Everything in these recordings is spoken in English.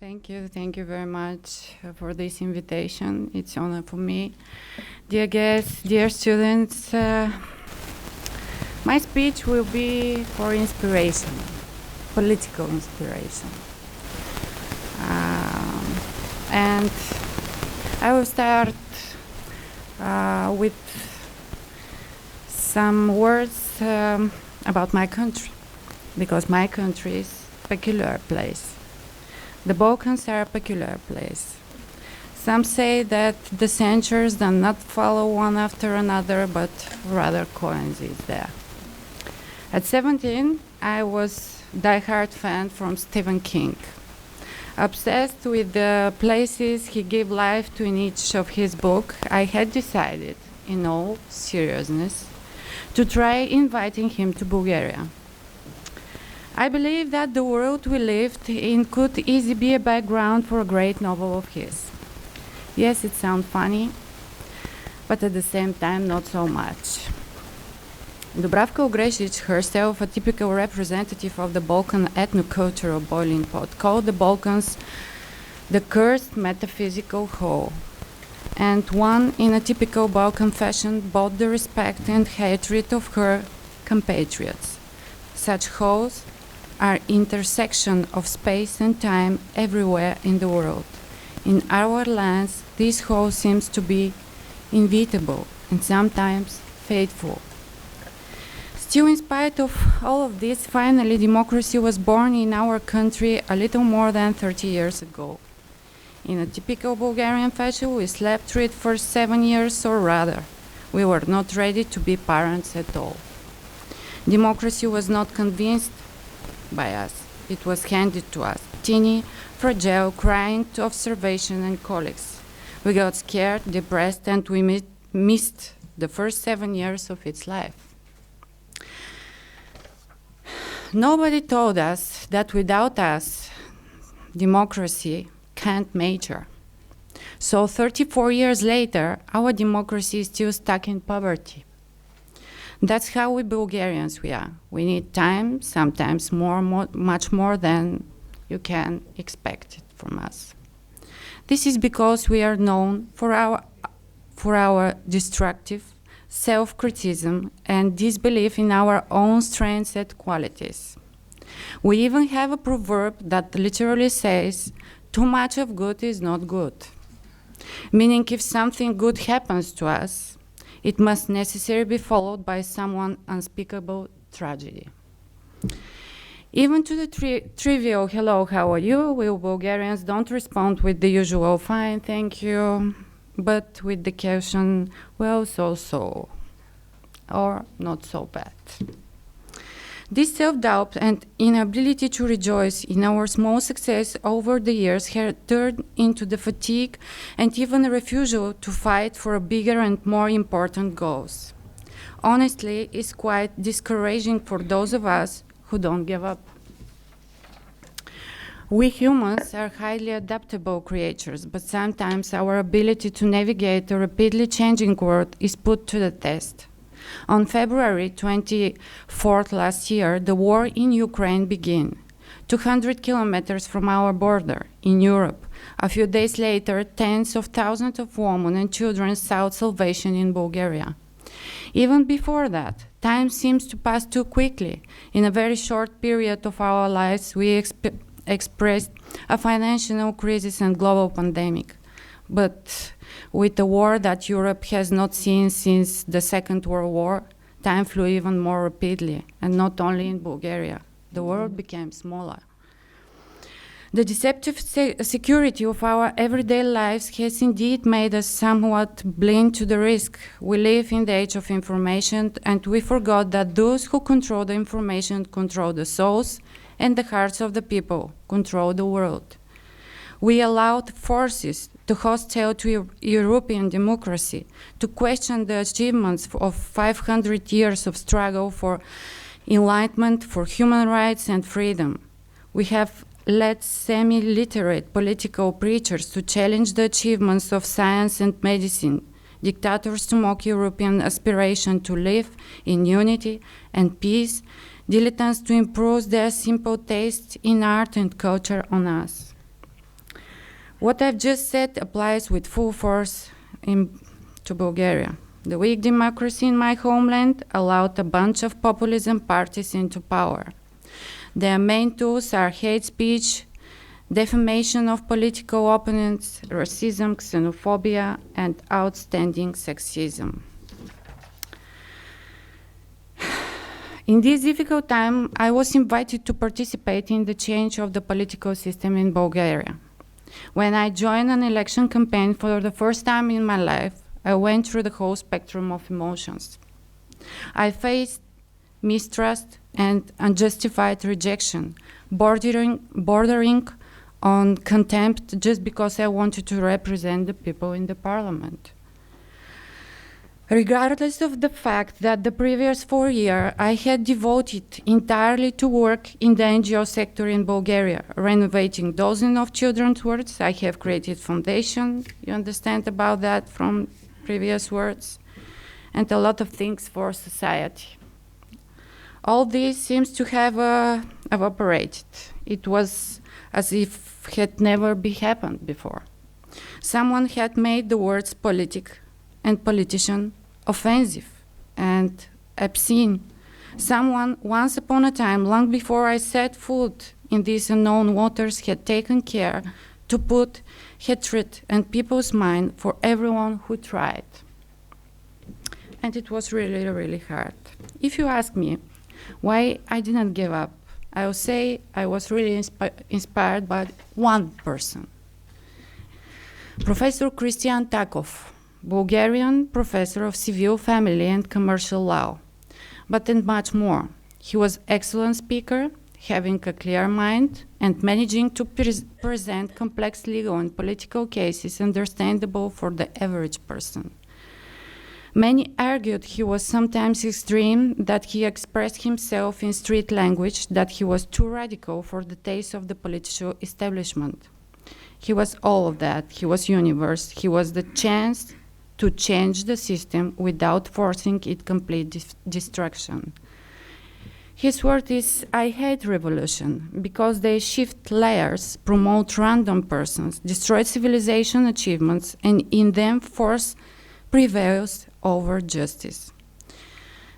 Thank you very much for this invitation. It's an honor for me. Dear guests, dear students, my speech will be for inspiration, political inspiration. And I will start with some words about my country, because my country is a peculiar place. The Balkans are a peculiar place. Some say that the centuries do not follow one after another, but rather coincide there. At 17, I was a die-hard fan from Stephen King. Obsessed with the places he gave life to in each of his books, I had decided, in all seriousness, to try inviting him to Bulgaria. I believe that the world we lived in could easily be a background for a great novel of his. Yes, it sounds funny, but at the same time, not so much. Dubravka Ogresic, herself a typical representative of the Balkan ethnocultural boiling pot, called the Balkans the cursed metaphysical hole, and one, in a typical Balkan fashion, bought the respect and hatred of her compatriots. Such holes are intersection of space and time everywhere in the world. In our lands, this hole seems to be inevitable and sometimes fateful. Still, in spite of all of this, finally democracy was born in our country a little more than 30 years ago. In a typical Bulgarian fashion, we slept through it for 7 years, or rather, we were not ready to be parents at all. Democracy was not convinced by us. It was handed to us, teeny, fragile, crying to observation and colleagues. We got scared, depressed, and we missed the first 7 years of its life. Nobody told us that without us, democracy can't mature. So 34 years later, our democracy is still stuck in poverty. That's how we Bulgarians we are. We need time, sometimes much more than you can expect it from us. This is because we are known for our destructive self-criticism and disbelief in our own strengths and qualities. We even have a proverb that literally says, too much of good is not good. Meaning if something good happens to us, it must necessarily be followed by some unspeakable tragedy. Even to the trivial hello, how are you, we Bulgarians don't respond with the usual fine, thank you, but with the question, well, so, or not so bad. This self-doubt and inability to rejoice in our small success over the years has turned into the fatigue and even a refusal to fight for bigger and more important goals. Honestly, it's quite discouraging for those of us who don't give up. We humans are highly adaptable creatures, but sometimes our ability to navigate a rapidly changing world is put to the test. On February 24th last year, the war in Ukraine began, 200 kilometers from our border in Europe. A few days later, tens of thousands of women and children sought salvation in Bulgaria. Even before that, time seems to pass too quickly. In a very short period of our lives, we expressed a financial crisis and global pandemic. But with a war that Europe has not seen since the Second World War, time flew even more rapidly, and not only in Bulgaria. The world became smaller. The deceptive security of our everyday lives has indeed made us somewhat blind to the risk. We live in the age of information, and we forgot that those who control the information control the souls, and the hearts of the people control the world. We allowed forces to hostile to European democracy to question the achievements of 500 years of struggle for enlightenment, for human rights and freedom. We have led semi-literate political preachers to challenge the achievements of science and medicine, dictators to mock European aspiration to live in unity and peace, dilettantes to impose their simple tastes in art and culture on us. What I've just said applies with full force to Bulgaria. The weak democracy in my homeland allowed a bunch of populism parties into power. Their main tools are hate speech, defamation of political opponents, racism, xenophobia, and outstanding sexism. In this difficult time, I was invited to participate in the change of the political system in Bulgaria. When I joined an election campaign for the first time in my life, I went through the whole spectrum of emotions. I faced mistrust and unjustified rejection, bordering on contempt just because I wanted to represent the people in the parliament. Regardless of the fact that the previous 4 years I had devoted entirely to work in the NGO sector in Bulgaria, renovating dozens of children's wards. I have created foundation, you understand about that from previous words, and a lot of things for society. All this seems to have evaporated. It was as if it had never happened before. Someone had made the words politic and politician offensive and obscene. Someone, once upon a time, long before I set foot in these unknown waters, had taken care to put hatred in people's mind for everyone who tried. And it was really, really hard. If you ask me why I didn't give up, I will say I was really inspired by one person. Professor Christian Takov, Bulgarian professor of civil, family, and commercial law, but and much more. He was excellent speaker, having a clear mind, and managing to present complex legal and political cases understandable for the average person. Many argued he was sometimes extreme, that he expressed himself in street language, that he was too radical for the taste of the political establishment. He was all of that. He was universe. He was the chance to change the system without forcing its complete destruction. His word is, I hate revolution, because they shift layers, promote random persons, destroy civilization achievements, and in them force prevails over justice.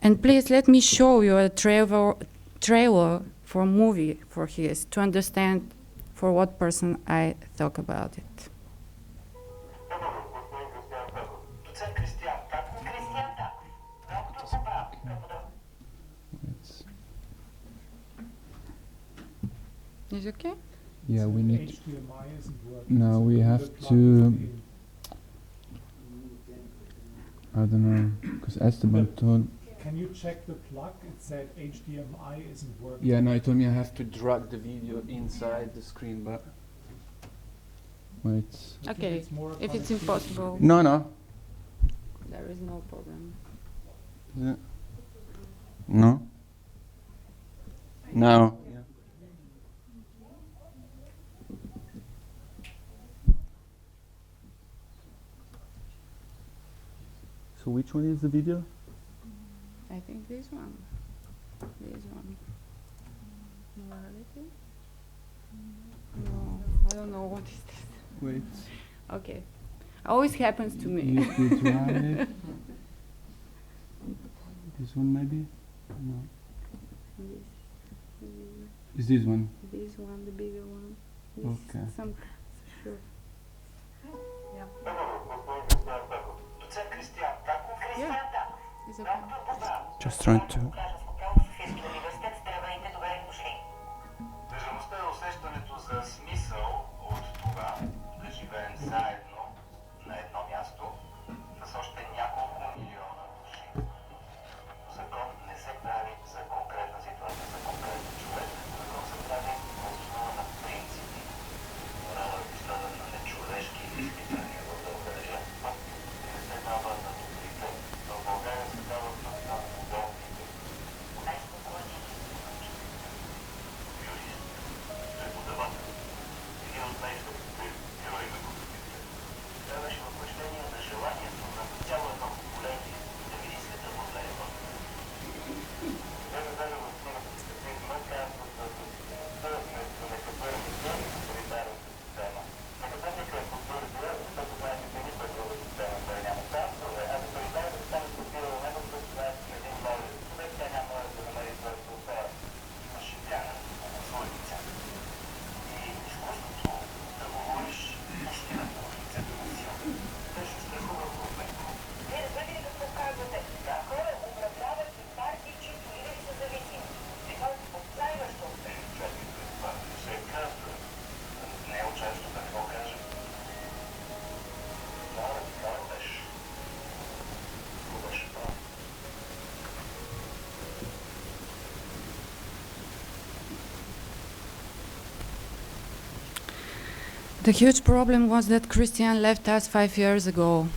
And please let me show you a trailer for a movie for his, to understand for what person I talk about it. Is it okay? Yeah, we need. HDMI isn't working. No, So we put have the plug to. in. I don't know, because Esteban told. Can you check the plug? It said HDMI isn't working. Yeah, no, he told me I have to drag the video inside the screen, but. Wait. I think Okay, it's more if it's connectivity. impossible, No, no. there is no problem. Is it? No. No. So which one is the video? I think this one. This one. Morality? No, I don't know what is this. Wait. Okay. Always happens to me. You could drive it. This one maybe? No. Is this one? This one, the bigger one. Okay. Some, sure. Yeah. It's okay. Just trying to. Държавността е усещането за смисъл от това да живеем заедно на едно място с още няколко милиона души. Закон не се прави за конкретна ситуация, за конкретен човек. Закон се прави на основа на принципи. Морала е поставена на човешки изпитания в България. Не се дава на добрите. В България се дава на удобните. Най-спокойните юрист, преподавател. The huge problem was that Christian left us 5 years ago.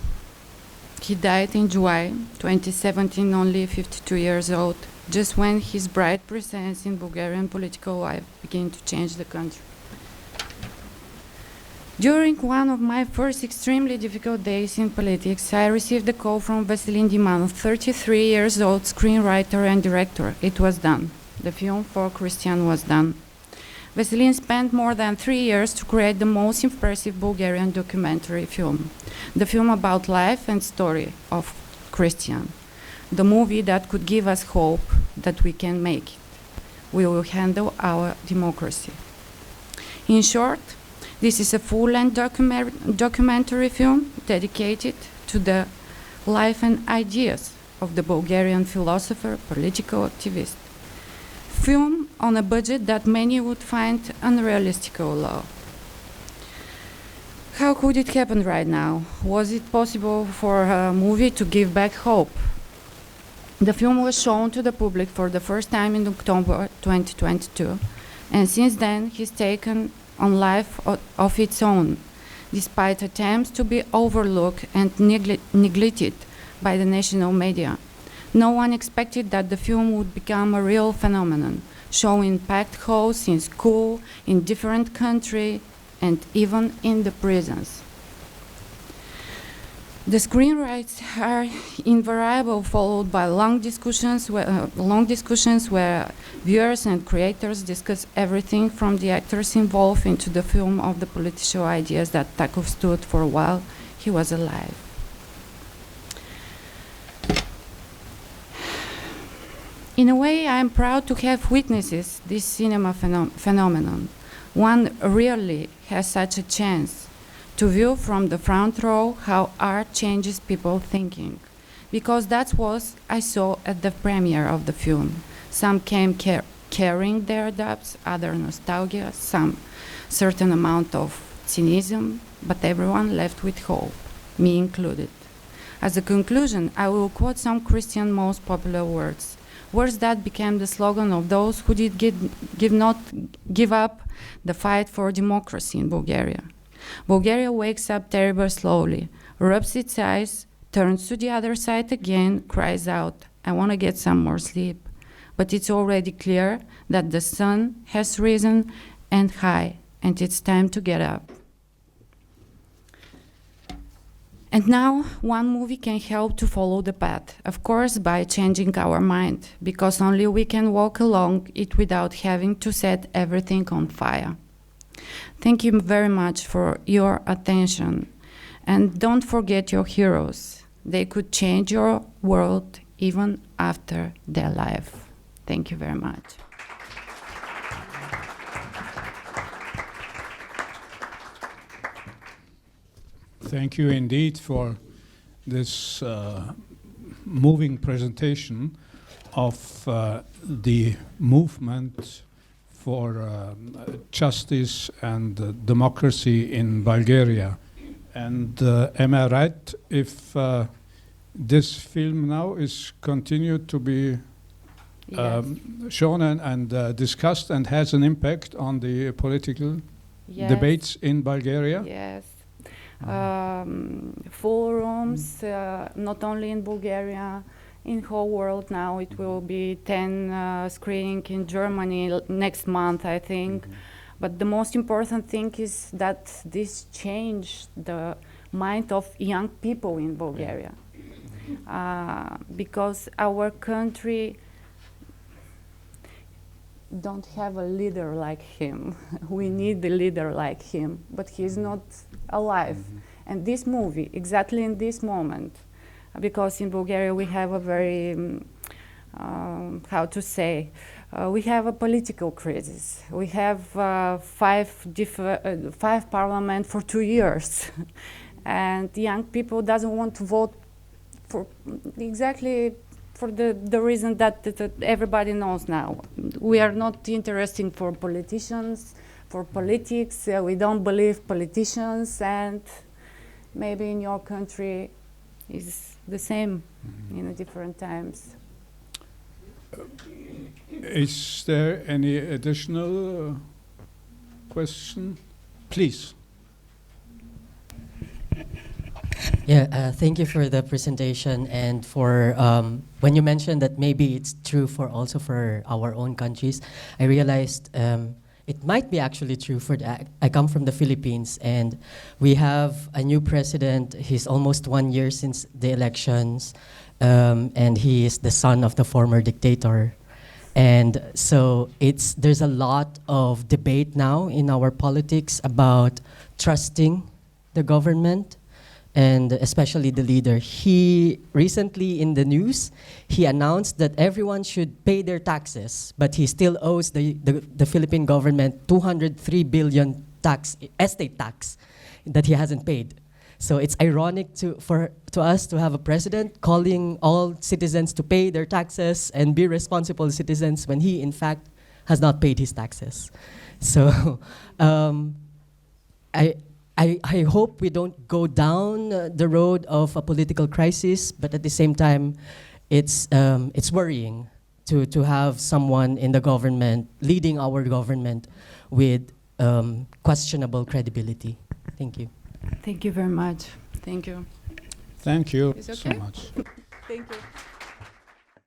He died in July 2017, only 52 years old, just when his bright presence in Bulgarian political life began to change the country. During one of my first extremely difficult days in politics, I received a call from Vasilin Dimanov, 33 years old, screenwriter and director. It was done. The film for Christian was done. Vasilin spent more than 3 years to create the most impressive Bulgarian documentary film, the film about life and story of Christian, the movie that could give us hope that we can make it. We will handle our democracy. In short, this is a full-length documentary film dedicated to the life and ideas of the Bulgarian philosopher, political activist. Film on a budget that many would find unrealistically low. How could it happen right now? Was it possible for a movie to give back hope? The film was shown to the public for the first time in October 2022, and since then he's taken on life of its own, despite attempts to be overlooked and neglected by the national media. No one expected that the film would become a real phenomenon, showing packed halls in school, in different countries, and even in the prisons. The screenwrites are invariably followed by long discussions where viewers and creators discuss everything from the actors involved into the film of the political ideas that Takov stood for while he was alive. In a way, I am proud to have witnessed this cinema phenomenon. One rarely has such a chance to view from the front row how art changes people's thinking, because that's what I saw at the premiere of the film. Some came carrying their doubts, other nostalgia, some certain amount of cynicism, but everyone left with hope, me included. As a conclusion, I will quote some Christian most popular words that became the slogan of those who did not give up the fight for democracy in Bulgaria. Bulgaria wakes up terribly slowly, rubs its eyes, turns to the other side again, cries out, "I want to get some more sleep." But it's already clear that the sun has risen and high, and it's time to get up. And now, one movie can help to follow the path, of course, by changing our mind, because only we can walk along it without having to set everything on fire. Thank you very much for your attention. And don't forget your heroes. They could change your world even after their life. Thank you very much. Thank you indeed for this moving presentation of the movement for justice and democracy in Bulgaria. And am I right if this film now is continued to be shown and discussed and has an impact on the political debates in Bulgaria? Yes. Full rooms, not only in Bulgaria, in whole world now. It will be 10 screening in Germany next month, I think. But the most important thing is that this changed the mind of young people in Bulgaria. Because our country don't have a leader like him. We need a leader like him, but he's not alive. And this movie, exactly in this moment, because in Bulgaria we have a very, how to say, we have a political crisis. We have five parliament for 2 years. And young people doesn't want to vote for exactly for the reason that everybody knows now. We are not interested for politicians, for politics. We don't believe politicians, and maybe in your country is the same in different times. Is there any additional question? Please. Yeah, thank you for the presentation and for when you mentioned that maybe it's true for also for our own countries. I realized it might be actually true for I come from the Philippines and we have a new president. He's almost 1 year since the elections, and he is the son of the former dictator. And so there's a lot of debate now in our politics about trusting the government and especially the leader. He recently in the news, he announced that everyone should pay their taxes, but he still owes the Philippine government 203 billion estate tax that he hasn't paid. So it's ironic to us to have a president calling all citizens to pay their taxes and be responsible citizens when he in fact has not paid his taxes. So I hope we don't go down the road of a political crisis, but at the same time, it's worrying to have someone in the government leading our government with questionable credibility. Thank you. Thank you very much. Thank you. Thank you Is it so okay? much. Thank you.